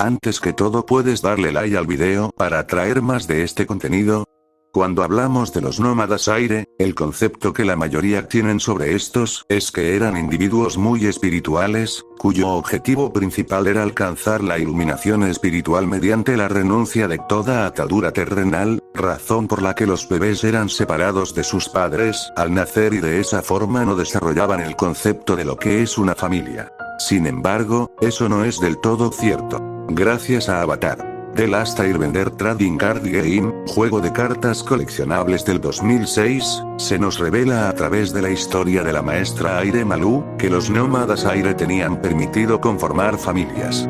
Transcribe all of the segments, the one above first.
Antes que todo, puedes darle like al video para atraer más de este contenido. Cuando hablamos de los nómadas aire, el concepto que la mayoría tienen sobre estos es que eran individuos muy espirituales, cuyo objetivo principal era alcanzar la iluminación espiritual mediante la renuncia de toda atadura terrenal, razón por la que los bebés eran separados de sus padres al nacer y de esa forma no desarrollaban el concepto de lo que es una familia. Sin embargo, eso no es del todo cierto. Gracias a Avatar: The Last Airbender Trading Card Game, juego de cartas coleccionables del 2006, se nos revela a través de la historia de la maestra Aire Malu, que los nómadas aire tenían permitido conformar familias.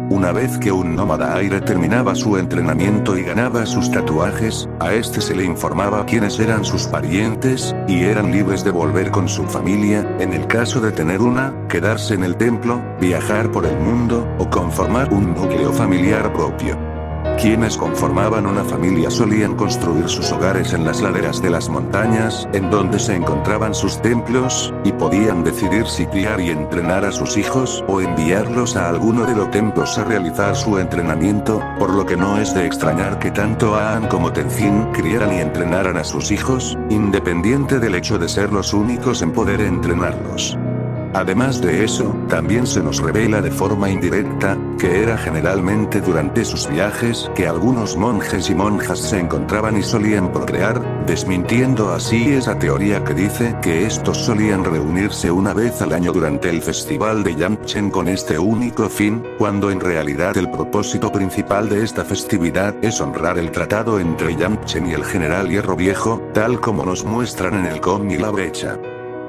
Una vez que un nómada aire terminaba su entrenamiento y ganaba sus tatuajes, a este se le informaba quiénes eran sus parientes, y eran libres de volver con su familia, en el caso de tener una, quedarse en el templo, viajar por el mundo, o conformar un núcleo familiar propio. Quienes conformaban una familia solían construir sus hogares en las laderas de las montañas, en donde se encontraban sus templos, y podían decidir si criar y entrenar a sus hijos, o enviarlos a alguno de los templos a realizar su entrenamiento, por lo que no es de extrañar que tanto Aang como Tenzin criaran y entrenaran a sus hijos, independiente del hecho de ser los únicos en poder entrenarlos. Además de eso, también se nos revela de forma indirecta, que era generalmente durante sus viajes que algunos monjes y monjas se encontraban y solían procrear, desmintiendo así esa teoría que dice que estos solían reunirse una vez al año durante el festival de Yamchen con este único fin, cuando en realidad el propósito principal de esta festividad es honrar el tratado entre Yamchen y el General Hierro Viejo, tal como nos muestran en el cómic La Brecha.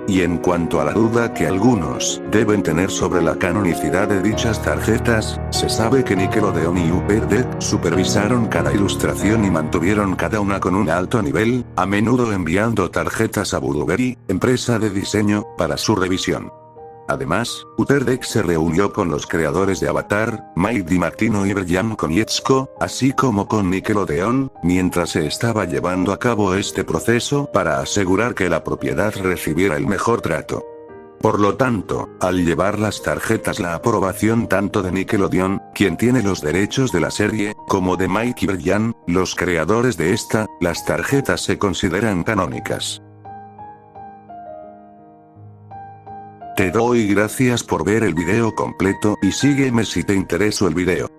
Y en cuanto a la duda que algunos deben tener sobre la canonicidad de dichas tarjetas, se sabe que Nickelodeon y Upper Deck supervisaron cada ilustración y mantuvieron cada una con un alto nivel, a menudo enviando tarjetas a Blueberry, empresa de diseño, para su revisión. Además, Upper Deck se reunió con los creadores de Avatar, Mike DiMartino y Brian Konietzko, así como con Nickelodeon, mientras se estaba llevando a cabo este proceso para asegurar que la propiedad recibiera el mejor trato. Por lo tanto, al llevar las tarjetas la aprobación tanto de Nickelodeon, quien tiene los derechos de la serie, como de Mike y Brian, los creadores de esta, las tarjetas se consideran canónicas. Te doy gracias por ver el video completo y sígueme si te interesó el video.